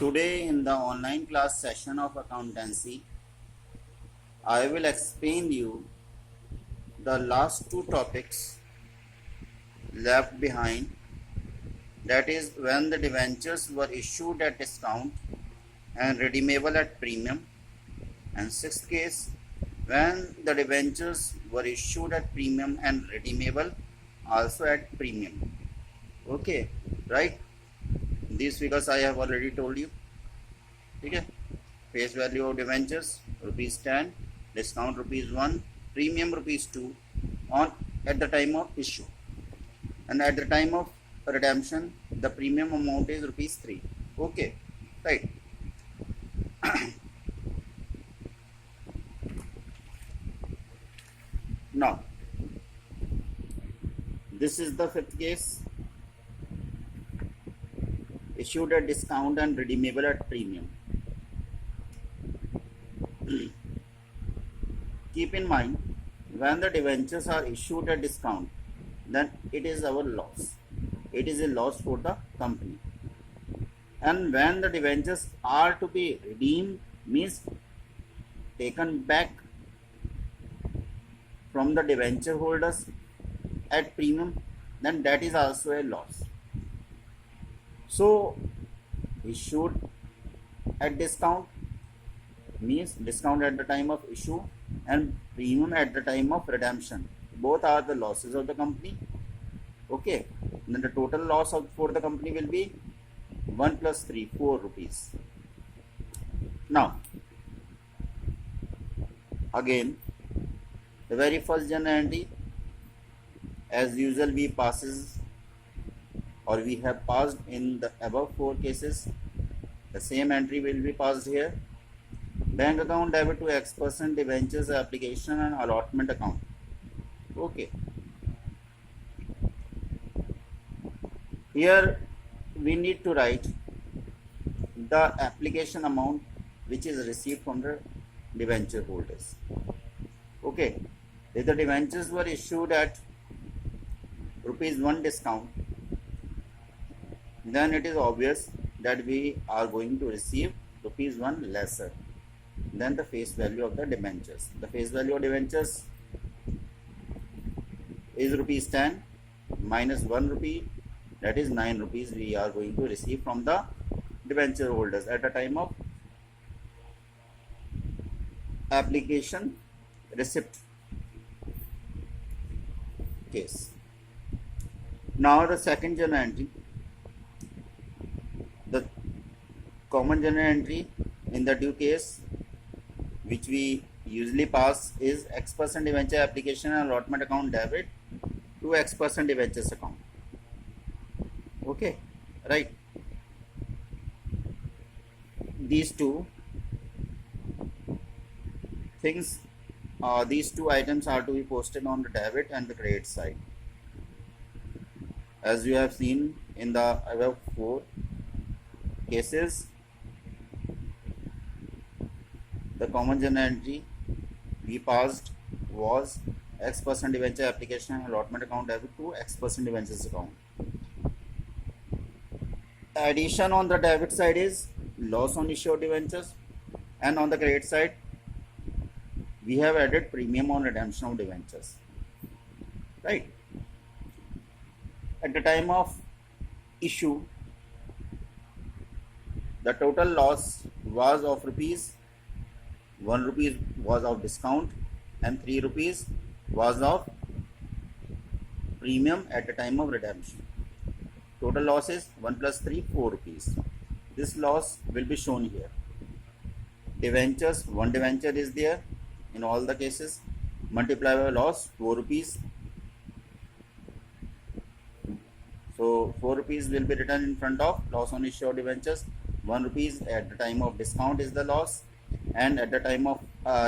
Today in the online class session of accountancy, I will explain you the last two topics left behind, that is when the debentures were issued at discount and redeemable at premium, and sixth case when the debentures were issued at premium and redeemable also at premium. Okay, right? These figures I have already told you. Okay. Face value of debentures ₹10, discount ₹1, premium ₹2 on at the time of issue, and at the time of redemption the premium amount is ₹3. Okay, right. Now this is the fifth case, issued at discount and redeemable at premium. Keep in mind, when the debentures are issued at discount, then it is our loss. It is a loss for the company. And when the debentures are to be redeemed, means taken back from the debenture holders at premium, then that is also a loss. So issued at discount means discount at the time of issue and premium at the time of redemption. Both are the losses of the company. Okay, then the total loss for the company will be 1 plus 3, 4 rupees. Now again, the very first journal entry, as usual, we have passed in the above 4 cases. The same entry will be passed here. Bank account debit to X% debentures application and allotment account. Okay. Here we need to write the application amount which is received from the debenture holders. Okay. If the debentures were issued at ₹1 discount, then it is obvious that we are going to receive ₹1 lesser than the face value of the debentures. The face value of debentures is ₹10 minus 1 rupee, that is 9 rupees we are going to receive from the debenture holders at the time of application receipt case. Now the second journal entry, the common journal entry in the due case which we usually pass is X% debenture application and allotment account debit to X% debentures account. Okay, right. These two things, these two items are to be posted on the debit and the credit side. As you have seen in the above 4 cases, the common journal entry we passed was X% debenture application and allotment account debit to X% debentures account. Addition on the debit side is loss on issue of debentures, and on the credit side we have added premium on redemption of debentures. Right. At the time of issue, the total loss was of ₹1 was of discount and 3 rupees was of premium at the time of redemption. Total loss is 1 plus 3, 4 rupees. This loss will be shown here. Debentures, one debenture is there in all the cases, multiply by loss 4 rupees. So 4 rupees will be written in front of loss on issue of debentures. 1 rupees at the time of discount is the loss, and at the time of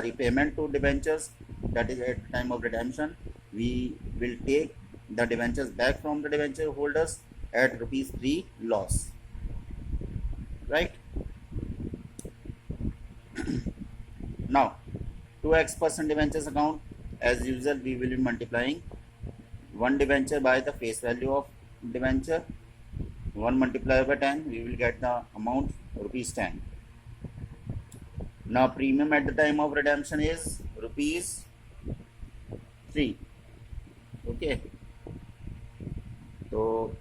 repayment to debentures, that is at the time of redemption, we will take the debentures back from the debenture holders at ₹3 loss. Right. Now to X% debentures account, as usual we will be multiplying one debenture by the face value of debenture. 1 multiplied by 10, we will get the amount rupees 10. Now premium at the time of redemption is rupees 3. Okay, so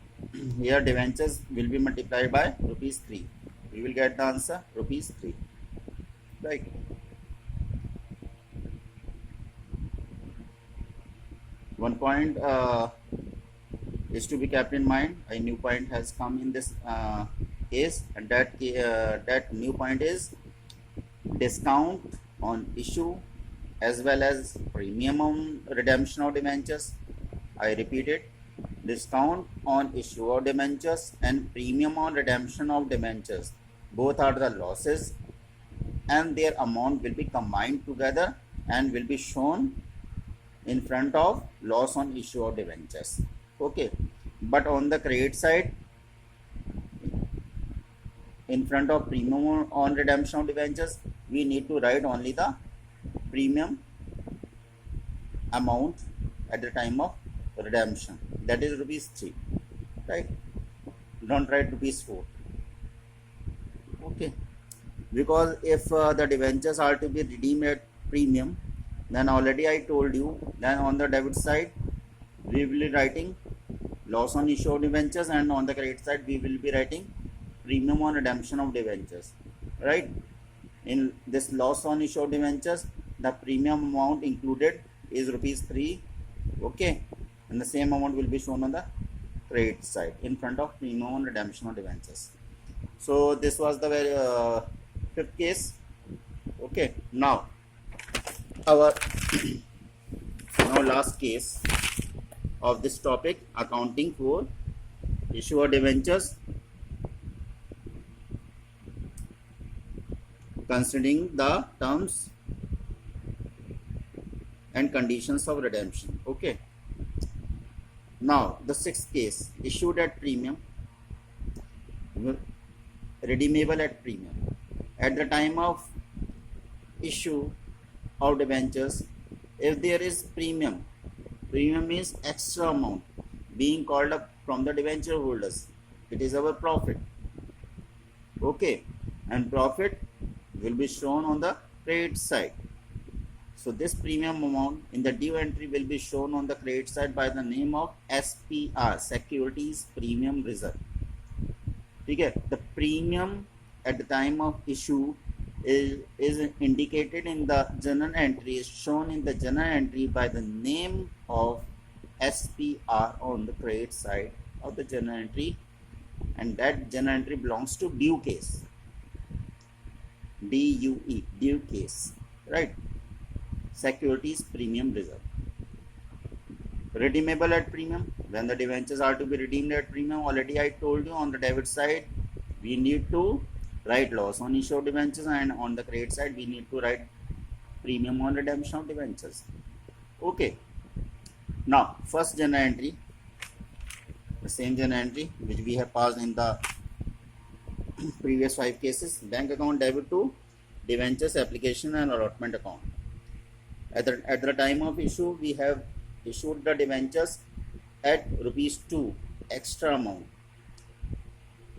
here debentures will be multiplied by rupees 3. We will get the answer rupees 3, right? One point is to be kept in mind. A new point has come in this case, and that new point is discount on issue as well as premium on redemption of debentures. I repeat it, discount on issue of debentures and premium on redemption of debentures, both are the losses, and their amount will be combined together and will be shown in front of loss on issue of debentures. Okay, but on the credit side, in front of premium on redemption of debentures, we need to write only the premium amount at the time of redemption, that is rupees 3, right? Don't write rupees 4. Okay, because if the debentures are to be redeemed at premium, then already I told you, then on the debit side we will be writing loss on issue of debentures, and on the credit side we will be writing premium on redemption of debentures, right? In this loss on issue of debentures, the premium amount included is rupees 3. Okay, and the same amount will be shown on the credit side in front of premium on redemption of debentures. So this was the very fifth case. Okay, now our now last case of this topic, accounting for issue of debentures considering the terms and conditions of redemption. Okay, now the sixth case, issued at premium, redeemable at premium. At the time of issue of debentures, if there is premium means extra amount being called up from the debenture holders, it is our profit. Okay, and profit will be shown on the credit side. So this premium amount in the due entry will be shown on the credit side by the name of SPR, Securities Premium Reserve. Okay, the premium at the time of issue is indicated in the journal entry, is shown in the journal entry by the name of SPR on the credit side of the journal entry, and that journal entry belongs to due case, DUE, due case, right? Securities Premium Reserve. Redeemable at premium, when the debentures are to be redeemed at premium, already I told you on the debit side we need to write loss on issue of debentures, and on the credit side we need to write premium on redemption of debentures. Okay, now first journal entry, the same journal entry which we have passed in the previous 5 cases, bank account debit to debentures application and allotment account. At the time of issue, we have issued the debentures at rupees 2 extra amount.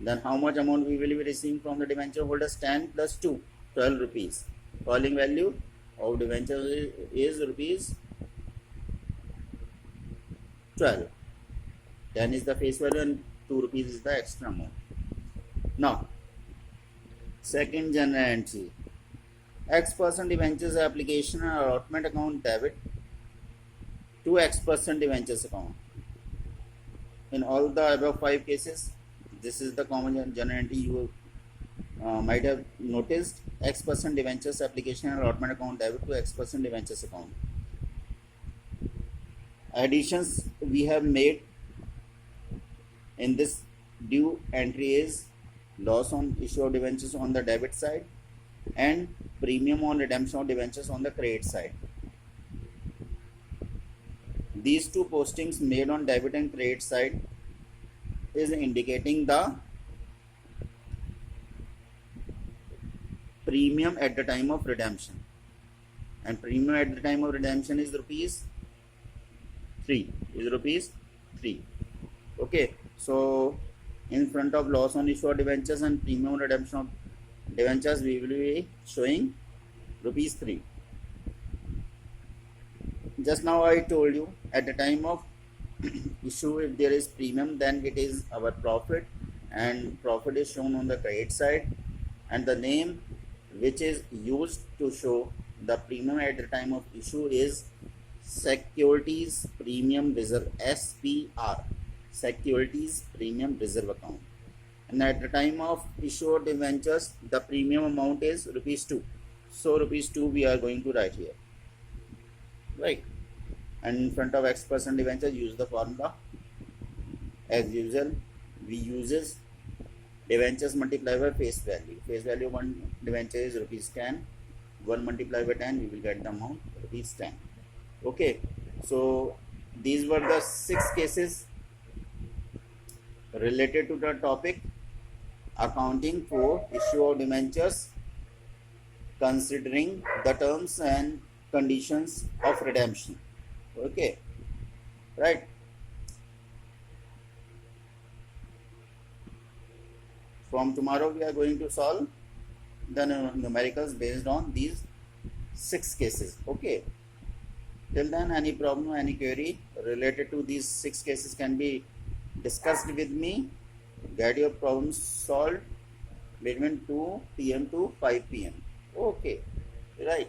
Then how much amount we will be receiving from the debenture holders? 10 plus 2, 12 rupees. Calling value of debenture is rupees 12. 10 is the face value and 2 rupees is the extra amount. Now, second journal entry, X% debentures application and allotment account debit to X% debentures account. In all the above 5 cases, this is the common journal entry you might have noticed. X% debentures application and allotment account debit to X% debentures account. Additions we have made in this due entry is loss on issue of debentures on the debit side and premium on redemption of debentures on the credit side. These two postings made on debit and credit side is indicating the premium at the time of redemption, and premium at the time of redemption is rupees 3. Okay, so In front of loss on issue of debentures and premium redemption of debentures, we will be showing rupees 3. Just now I told you, at the time of issue, if there is premium, then it is our profit, and profit is shown on the credit side, and the name which is used to show the premium at the time of issue is Securities Premium Reserve, SPR, Securities Premium Reserve account. And at the time of issue of debentures, the premium amount is rupees 2. So rupees 2 we are going to write here, right? And in front of X% debenture, use the formula as usual. We uses debentures multiplied by face value. Face value of one debenture is rupees 10. 1 multiplied by 10, we will get the amount rupees 10. Okay, so these were the 6 cases related to the topic accounting for issue of debentures, considering the terms and conditions of redemption. Okay, right. From tomorrow we are going to solve the numericals based on these 6 cases. Okay, till then, any problem, any query related to these 6 cases can be discussed with me. Get your problems solved between 2 p.m. to 5 p.m. Okay, right.